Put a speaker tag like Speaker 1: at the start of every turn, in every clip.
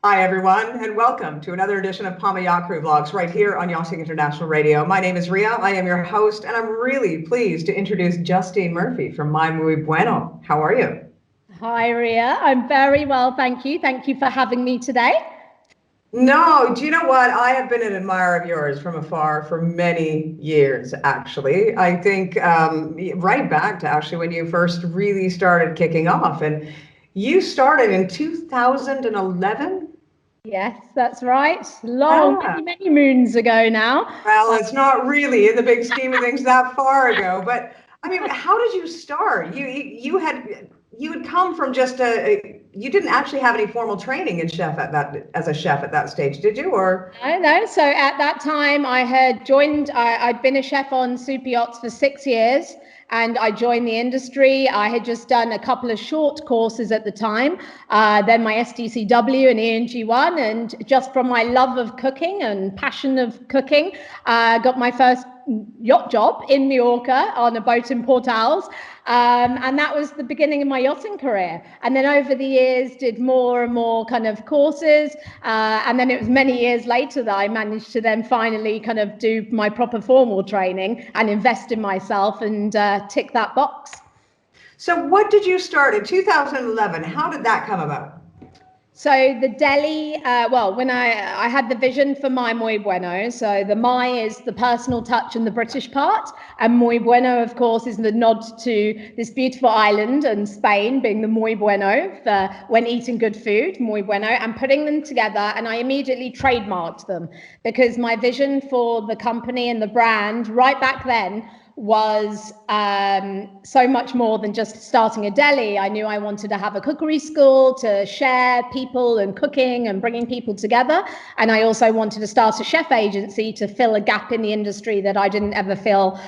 Speaker 1: Hi, everyone, and welcome to another edition of Palma Yacht Crew Vlogs right here on Yachting International Radio. My name is Rhea. I am your host, and I'm really pleased to introduce Justine Murphy from mymuybueno. How are you?
Speaker 2: Hi, Rhea. I'm very well, thank you. Thank you for having me today.
Speaker 1: No, do you know what? I have been an admirer of yours from afar for many years, actually. I think right back to actually when you first really started kicking off, and you started in 2011?
Speaker 2: Yes, that's right. Long,
Speaker 1: Ah.
Speaker 2: many moons ago now.
Speaker 1: Well, it's not really in the big scheme of things that far ago, but I mean, how did you start? You had come from just you didn't actually have any formal training in chef at that as a chef at that stage, did you? Or
Speaker 2: No. So at that time, I had joined, I'd been a chef on super yachts for 6 years, and I joined the industry. I had just done a couple of short courses at the time, then my STCW and ENG1, and just from my love of cooking and passion of cooking, got my first yacht job in Mallorca on a boat in Port Al's. And that was the beginning of my yachting career. And then over the years, did more and more kind of courses. And then it was many years later that I managed to then finally kind of do my proper formal training and invest in myself and tick that box.
Speaker 1: so what did you start in 2011? How did that come about?
Speaker 2: So the deli, when I had the vision for My Muy Bueno, so the My is the personal touch and the British part, and Muy Bueno, of course, is the nod to this beautiful island and Spain being the Muy Bueno for when eating good food, Muy Bueno, and putting them together, and I immediately trademarked them because my vision for the company and the brand right back then was so much more than just starting a deli. I knew I wanted to have a cookery school to share people and cooking and bringing people together. And I also wanted to start a chef agency to fill a gap in the industry that I didn't ever feel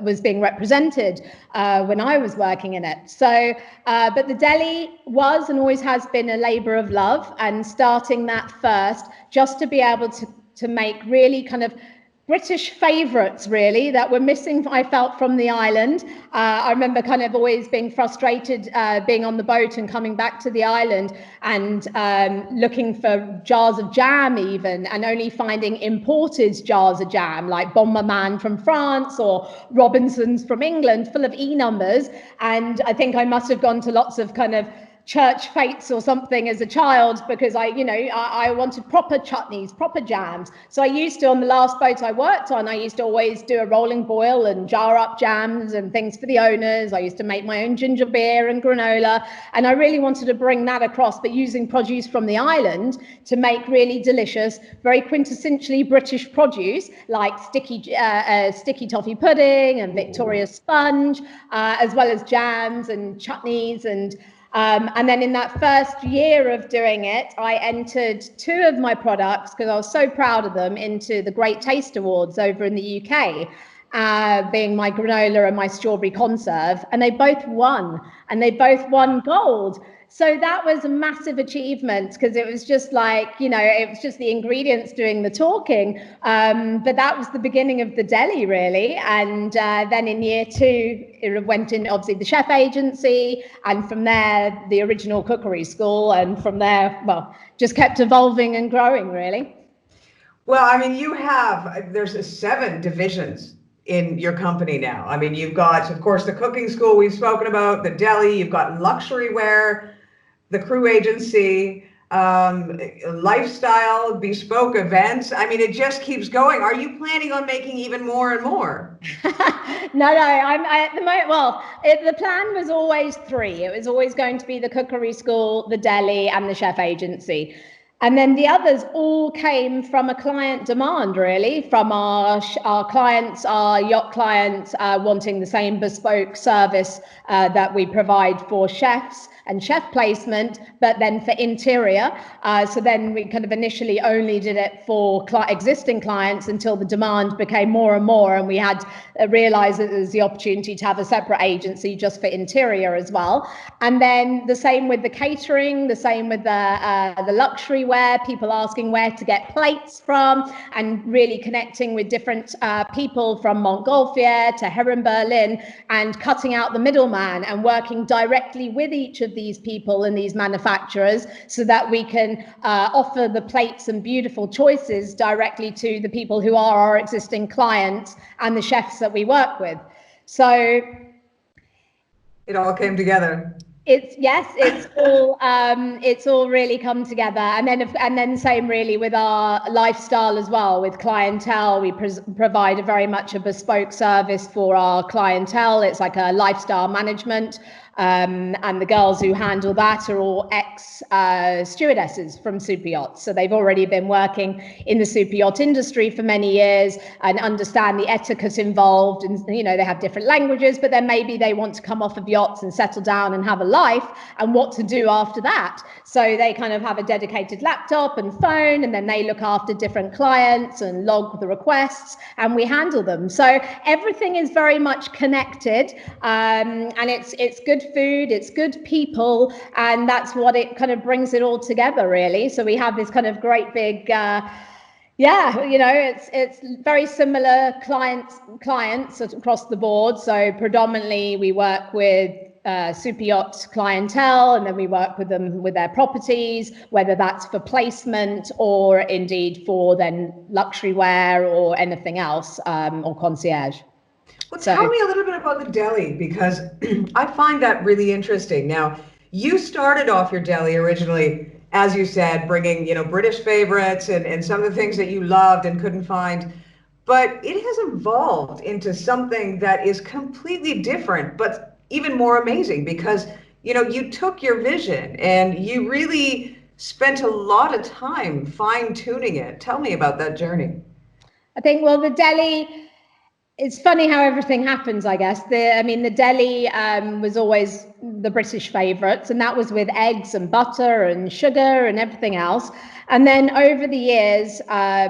Speaker 2: was being represented when I was working in it. So, but the deli was and always has been a labor of love, and starting that first just to be able to make really kind of British favourites, really, that were missing, I felt, from the island. I remember kind of always being frustrated being on the boat and coming back to the island and looking for jars of jam even, and only finding imported jars of jam, like Bon Maman from France or Robinson's from England, full of E numbers. And I think I must have gone to lots of kind of church fates or something as a child because I wanted proper chutneys, proper jams. So I used to, on the last boat I worked on, I used to always do a rolling boil and jar up jams and things for the owners. I used to make my own ginger beer and granola, and I really wanted to bring that across, but using produce from the island to make really delicious, very quintessentially British produce like sticky toffee pudding and Victoria sponge, as well as jams and chutneys and then in that first year of doing it, I entered two of my products, because I was so proud of them, into the Great Taste Awards over in the UK, being my granola and my strawberry conserve. And they both won, and they both won gold. So that was a massive achievement because it was just like, it was just the ingredients doing the talking. But that was the beginning of the deli, really. And then in year two, it went in, obviously, the chef agency. And from there, the original cookery school. And from there, well, just kept evolving and growing, really.
Speaker 1: Well, I mean, there's 7 divisions in your company now. I mean, you've got, of course, the cooking school we've spoken about, the deli, you've got luxury wear, the crew agency, lifestyle, bespoke events. I mean, it just keeps going. Are you planning on making even more and more?
Speaker 2: No, at the moment, the plan was always three. It was always going to be the cookery school, the deli, and the chef agency. And then the others all came from a client demand, really, from our clients, our yacht clients, wanting the same bespoke service that we provide for chefs and chef placement, but then for interior. So then we kind of initially only did it for existing clients until the demand became more and more, and we had realized that there's the opportunity to have a separate agency just for interior as well. And then the same with the catering, the same with the luxury everywhere, people asking where to get plates from, and really connecting with different people from Montgolfier to Heron Berlin, and cutting out the middleman and working directly with each of these people and these manufacturers so that we can offer the plates and beautiful choices directly to the people who are our existing clients and the chefs that we work with. So
Speaker 1: it all came together.
Speaker 2: It's all really come together, and then same really with our lifestyle as well. With clientele, we provide a very much a bespoke service for our clientele. It's like a lifestyle management. And the girls who handle that are all ex-stewardesses from super yachts. So they've already been working in the super yacht industry for many years and understand the etiquette involved. And, you know, they have different languages, but then maybe they want to come off of yachts and settle down and have a life and what to do after that. So they kind of have a dedicated laptop and phone, and then they look after different clients and log the requests, and we handle them. So everything is very much connected, and it's good food, it's good people, and that's what it kind of brings it all together, really. So we have this kind of great big it's very similar clients across the board. So predominantly we work with super yacht clientele, and then we work with them with their properties, whether that's for placement or indeed for then luxury wear or anything else, or concierge.
Speaker 1: Well, tell me a little bit about the deli, because I find that really interesting. Now, you started off your deli originally, as you said, bringing, British favorites and some of the things that you loved and couldn't find. But it has evolved into something that is completely different, but even more amazing, because, you took your vision and you really spent a lot of time fine-tuning it. Tell me about that journey.
Speaker 2: I think, well, the deli, it's funny how everything happens, I guess. The deli was always the British favourites, and that was with eggs and butter and sugar and everything else. And then over the years, I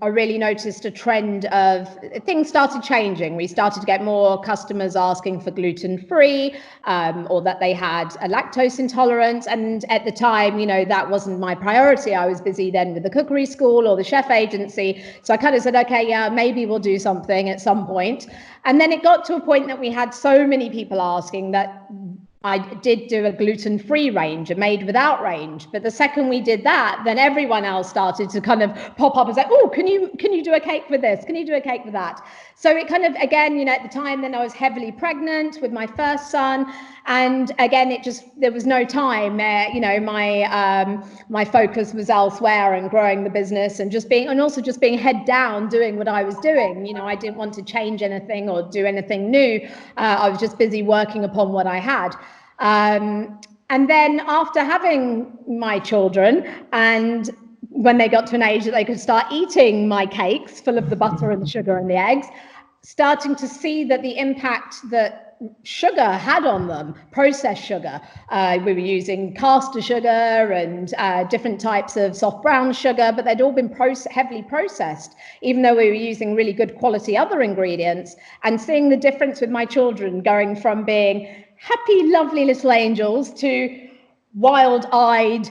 Speaker 2: really noticed a trend of things started changing. We started to get more customers asking for gluten-free, or that they had a lactose intolerance. And at the time, that wasn't my priority. I was busy then with the cookery school or the chef agency. So I kind of said, okay, yeah, maybe we'll do something at some point. And then it got to a point that we had so many people asking that I did do a gluten-free range, a made without range. But the second we did that, then everyone else started to kind of pop up and say, oh, can you do a cake with this? Can you do a cake with that? So it kind of, again, at the time, then I was heavily pregnant with my first son. And again, there was no time, my focus was elsewhere and growing the business and also just being head down, doing what I was doing. I didn't want to change anything or do anything new. I was just busy working upon what I had. And then after having my children, and when they got to an age that they could start eating my cakes full of the butter and the sugar and the eggs, starting to see that the impact that sugar had on them, processed sugar. We were using caster sugar and different types of soft brown sugar, but they'd all been heavily processed, even though we were using really good quality other ingredients. And seeing the difference with my children going from being happy, lovely little angels to wild-eyed,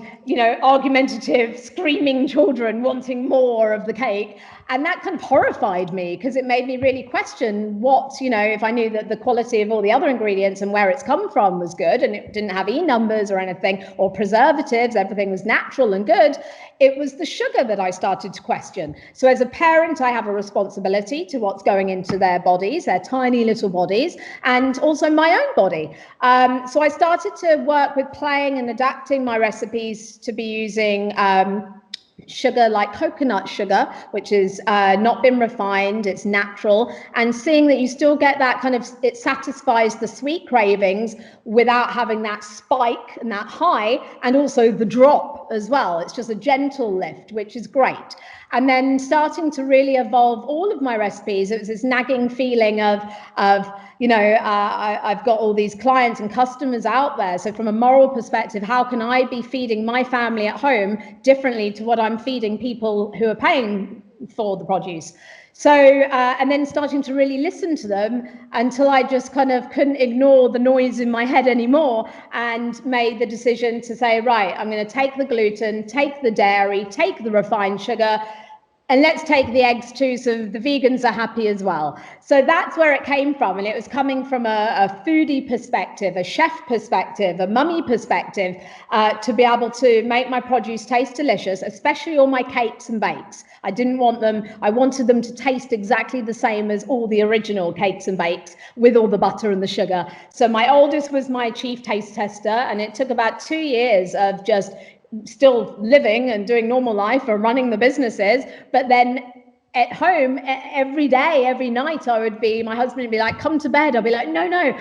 Speaker 2: argumentative, screaming children wanting more of the cake. And that kind of horrified me, because it made me really question what, if I knew that the quality of all the other ingredients and where it's come from was good, and it didn't have numbers or anything, or preservatives, everything was natural and good, it was the sugar that I started to question. So as a parent, I have a responsibility to what's going into their bodies, their tiny little bodies, and also my own body. So I started to work with playing and adapting my recipes to be using sugar like coconut sugar, which is not been refined, it's natural, and seeing that you still get that kind of, it satisfies the sweet cravings without having that spike and that high, and also the drop as well. It's just a gentle lift, which is great. And then starting to really evolve all of my recipes. It was this nagging feeling of I've got all these clients and customers out there. So from a moral perspective, how can I be feeding my family at home differently to what I'm feeding people who are paying for the produce. So, and then starting to really listen to them until I just kind of couldn't ignore the noise in my head anymore, and made the decision to say, right, I'm going to take the gluten, take the dairy, take the refined sugar, and let's take the eggs too, so the vegans are happy as well. So that's where it came from. And it was coming from a foodie perspective, a chef perspective, a mummy perspective, to be able to make my produce taste delicious, especially all my cakes and bakes. I wanted them to taste exactly the same as all the original cakes and bakes, with all the butter and the sugar. So my oldest was my chief taste tester, and it took about 2 years of just still living and doing normal life or running the businesses, but then at home every day, every night, my husband would be like, come to bed. I'll be like, no,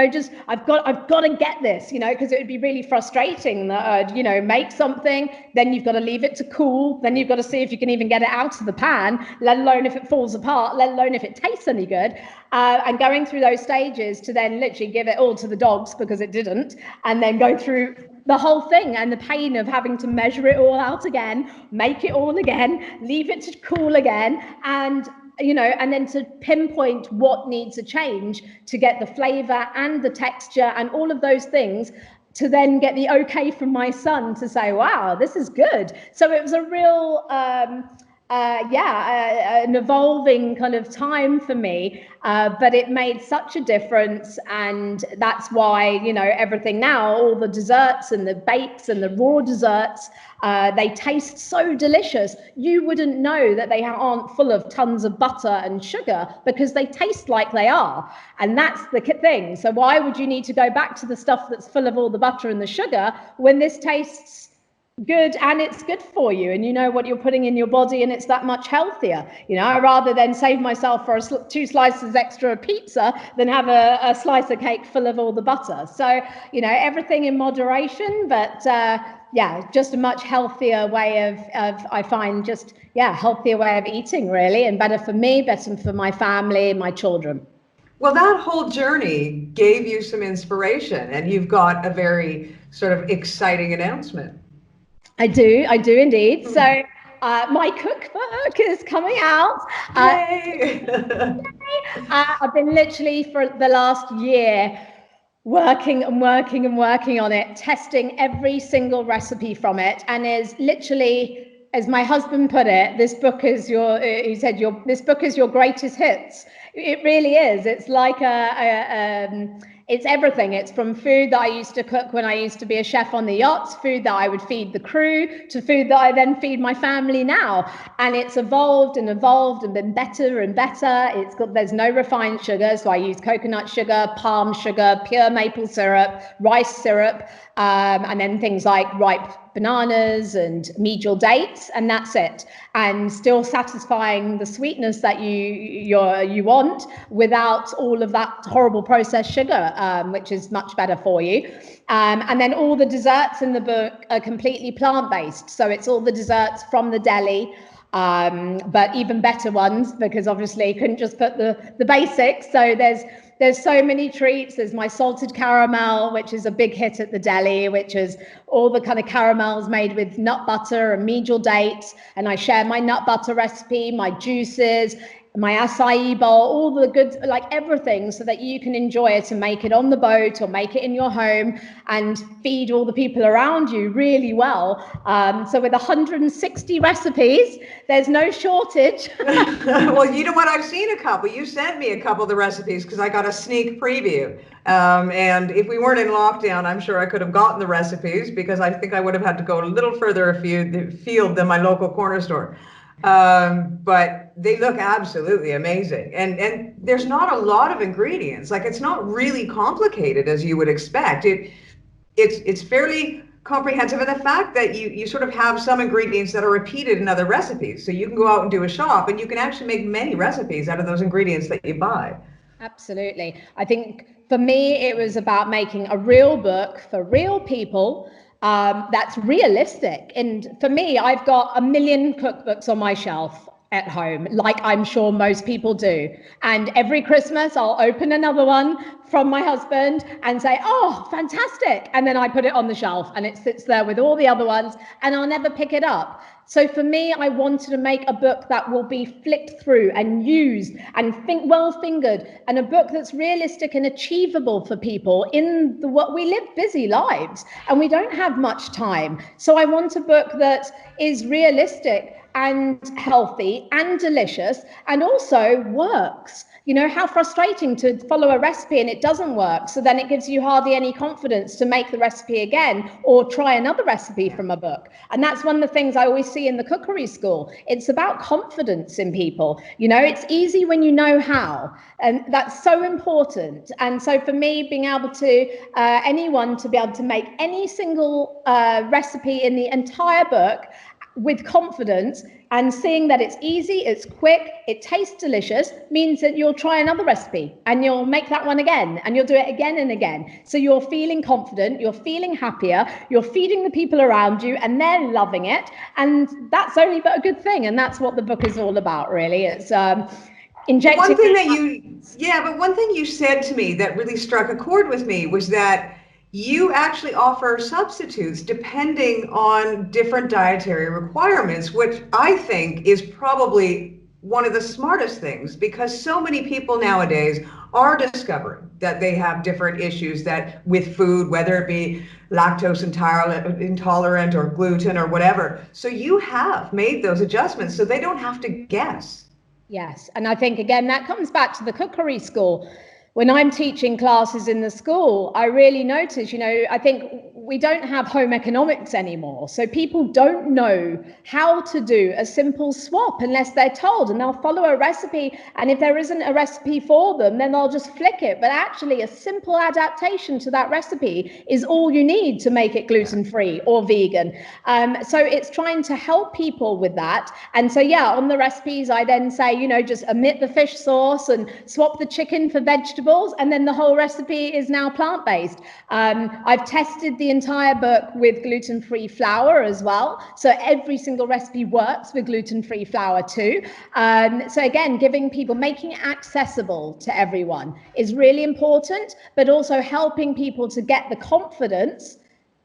Speaker 2: just I've got to get this, because it would be really frustrating that I'd, make something, then you've got to leave it to cool, then you've got to see if you can even get it out of the pan, let alone if it falls apart, let alone if it tastes any good. And going through those stages to then literally give it all to the dogs because it didn't, and then go through the whole thing and the pain of having to measure it all out again, make it all again, leave it to cool again, and and then to pinpoint what needs a change to get the flavor and the texture and all of those things, to then get the okay from my son to say, wow, this is good. So it was a real an evolving kind of time for me, but it made such a difference. And that's why, everything now, all the desserts and the bakes and the raw desserts, they taste so delicious. You wouldn't know that they aren't full of tons of butter and sugar, because they taste like they are. And that's the thing. So why would you need to go back to the stuff that's full of all the butter and the sugar when this tastes good and it's good for you, and you know what you're putting in your body, and it's that much healthier? Rather than save myself for 2 slices extra of pizza than have a slice of cake full of all the butter. So everything in moderation, but just a much healthier way of I find healthier way of eating, really, and better for me, better for my family, my children.
Speaker 1: Well, that whole journey gave you some inspiration, and you've got a very sort of exciting announcement.
Speaker 2: I do indeed. So my cookbook is coming out.
Speaker 1: Yay!
Speaker 2: I've been literally for the last year working on it, testing every single recipe from it, and is literally, as my husband put it, this book is this book is your greatest hits. It really is. It's like it's everything. It's from food that I used to cook when I used to be a chef on the yachts, food that I would feed the crew, to food that I then feed my family now. And it's evolved and been better and better. There's no refined sugar, so I use coconut sugar, palm sugar, pure maple syrup, rice syrup, and then things like ripe bananas and medial dates, and that's it. And still satisfying the sweetness that you want, without all of that horrible processed sugar, which is much better for you. And then all the desserts in the book are completely plant-based. So it's all the desserts from the deli, but even better ones, because obviously you couldn't just put the basics. So there's so many treats. There's my salted caramel, which is a big hit at the deli, which is all the kind of caramels made with nut butter and medial dates. And I share my nut butter recipe, my juices, my acai bowl, all the good, like everything, so that you can enjoy it and make it on the boat or make it in your home and feed all the people around you really well. So with 160 recipes, there's no shortage.
Speaker 1: Well, you know what? I've seen a couple. You sent me a couple of the recipes because I got a sneak preview. And if we weren't in lockdown, I'm sure I could have gotten the recipes, because I think I would have had to go a little further afield than my local corner store. But they look absolutely amazing. And there's not a lot of ingredients. Like, it's not really complicated as you would expect. It's fairly comprehensive. And the fact that you sort of have some ingredients that are repeated in other recipes. So you can go out and do a shop and you can actually make many recipes out of those ingredients that you buy.
Speaker 2: Absolutely. I think for me, it was about making a real book for real people, that's realistic. And for me, I've got 1 million cookbooks on my shelf at home, like I'm sure most people do. And every Christmas, I'll open another one from my husband and say, oh, fantastic. And then I put it on the shelf and it sits there with all the other ones, and I'll never pick it up. So for me, I wanted to make a book that will be flicked through and used and well fingered, and a book that's realistic and achievable for people in what we live busy lives and we don't have much time. So I want a book that is realistic and healthy and delicious and also works. You know, how frustrating to follow a recipe and it doesn't work. So then it gives you hardly any confidence to make the recipe again or try another recipe from a book. And that's one of the things I always see in the cookery school. It's about confidence in people. You know, it's easy when you know how, and that's so important. And so for me, being able to, anyone to be able to make any single recipe in the entire book with confidence and seeing that it's easy, it's quick, it tastes delicious, means that you'll try another recipe and you'll make that one again and you'll do it again and again. So you're feeling confident, you're feeling happier, you're feeding the people around you and they're loving it. And that's only but a good thing. And that's what the book is all about, really. It's injecting.
Speaker 1: One thing that one thing you said to me that really struck a chord with me was that you actually offer substitutes depending on different dietary requirements, which I think is probably one of the smartest things, because so many people nowadays are discovering that they have different issues that with food, whether it be lactose intolerant or gluten or whatever. So you have made those adjustments so they don't have to guess.
Speaker 2: Yes. And I think, again, that comes back to the cookery school. When I'm teaching classes in the school, I really notice, you know, I think we don't have home economics anymore. So people don't know how to do a simple swap unless they're told, and they'll follow a recipe. And if there isn't a recipe for them, then they'll just flick it. But actually, a simple adaptation to that recipe is all you need to make it gluten-free or vegan. So it's trying to help people with that. And so, yeah, on the recipes, I then say, you know, just omit the fish sauce and swap the chicken for vegetables. And then the whole recipe is now plant-based. I've tested the entire book with gluten-free flour as well. So every single recipe works with gluten-free flour too. So again, giving people, making it accessible to everyone is really important, but also helping people to get the confidence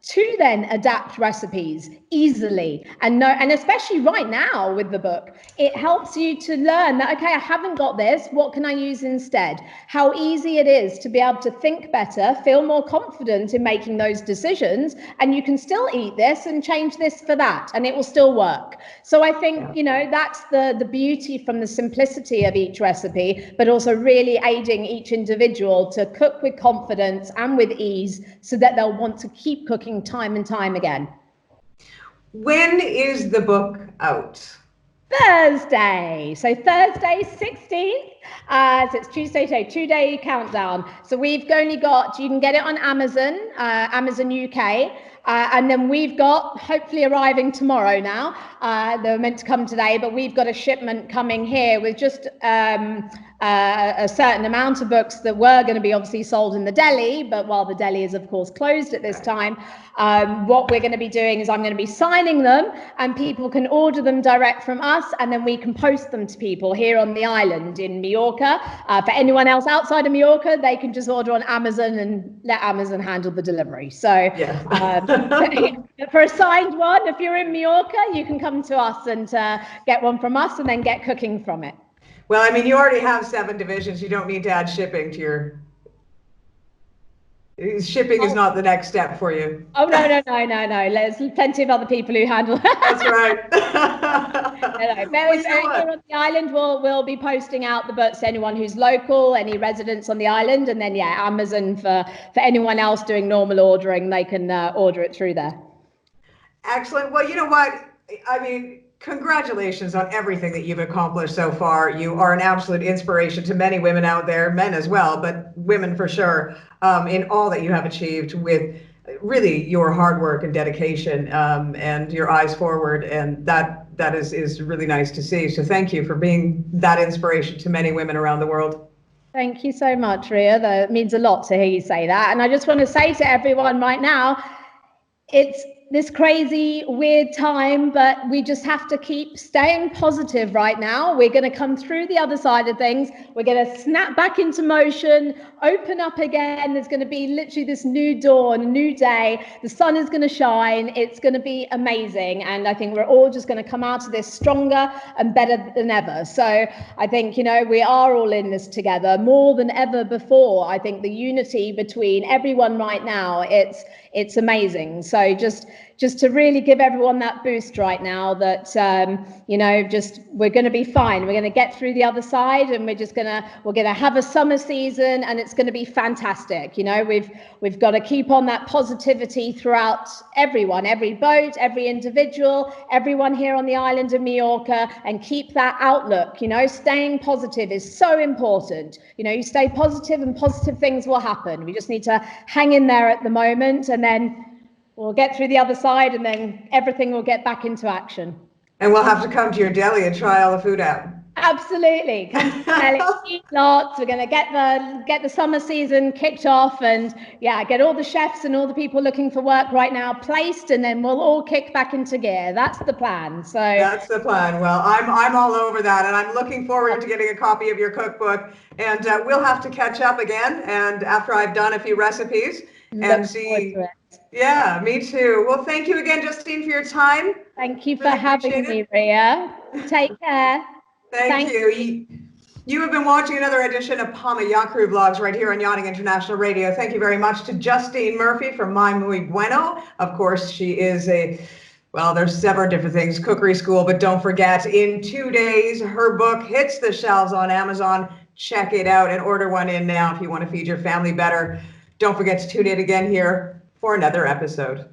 Speaker 2: to then adapt recipes easily and know, and especially right now with the book, it helps you to learn that, okay, I haven't got this, what can I use instead? How easy it is to be able to think better, feel more confident in making those decisions, and you can still eat this and change this for that, and it will still work. So I think, you know, that's the beauty from the simplicity of each recipe, but also really aiding each individual to cook with confidence and with ease so that they'll want to keep cooking time and time again.
Speaker 1: When is the book out?
Speaker 2: Thursday. So Thursday, 16th. So it's Tuesday today, 2-day countdown. So we've only got, you can get it on Amazon, Amazon UK. And then we've got, hopefully arriving tomorrow now, they were meant to come today, but we've got a shipment coming here with just a certain amount of books that were going to be obviously sold in the deli, but while the deli is of course closed at this time, what we're going to be doing is I'm going to be signing them and people can order them direct from us, and then we can post them to people here on the island in Mallorca. For anyone else outside of Mallorca, they can just order on Amazon and let Amazon handle the delivery. So for a signed one, if you're in Mallorca, you can come to us and get one from us and then get cooking from it.
Speaker 1: Well, I mean, you already have 7 divisions. You don't need to add shipping to your... Shipping is not the next step for you.
Speaker 2: Oh, no. There's plenty of other people who handle that.
Speaker 1: That's right.
Speaker 2: Here on the island, we'll be posting out the books to anyone who's local, any residents on the island, and then, yeah, Amazon for anyone else doing normal ordering, they can order it through there.
Speaker 1: Excellent. Well, you know what? I mean, congratulations on everything that you've accomplished so far. You are an absolute inspiration to many women out there, men as well, but women for sure, in all that you have achieved with really your hard work and dedication, and your eyes forward. And that is really nice to see. So thank you for being that inspiration to many women around the world.
Speaker 2: Thank you so much, Rhea. That means a lot to hear you say that. And I just want to say to everyone right now, it's this crazy, weird time, but we just have to keep staying positive right now. We're going to come through the other side of things. We're going to snap back into motion, open up again. There's going to be literally this new dawn, a new day. The sun is going to shine. It's going to be amazing. And I think we're all just going to come out of this stronger and better than ever. So I think, you know, we are all in this together more than ever before. I think the unity between everyone right now, it's amazing. So just to really give everyone that boost right now that, you know, just we're going to be fine. We're going to get through the other side, and we're going to have a summer season, and it's going to be fantastic. You know, we've got to keep on that positivity throughout everyone, every boat, every individual, everyone here on the island of Mallorca, and keep that outlook. You know, staying positive is so important. You know, you stay positive and positive things will happen. We just need to hang in there at the moment, and then we'll get through the other side, and then everything will get back into action.
Speaker 1: And we'll have to come to your deli and try all the food out.
Speaker 2: Absolutely. Come to deli, eat lots. We're going to get the summer season kicked off, and yeah, get all the chefs and all the people looking for work right now placed, and then we'll all kick back into gear. That's the plan. So
Speaker 1: that's the plan. Well, I'm all over that, and I'm looking forward to getting a copy of your cookbook, and we'll have to catch up again, and after I've done a few recipes and see. Yeah, me too. Well, thank you again, Justine, for your time.
Speaker 2: Thank you for having me, Rhea. Take care.
Speaker 1: Thank you. You have been watching another edition of Palma Yacht Crew Vlogs right here on Yachting International Radio. Thank you very much to Justine Murphy from mymuybueno. Of course, she is well, there's several different things, cookery school, but don't forget, in 2 days, her book hits the shelves on Amazon. Check it out and order one in now if you want to feed your family better. Don't forget to tune in again here for another episode.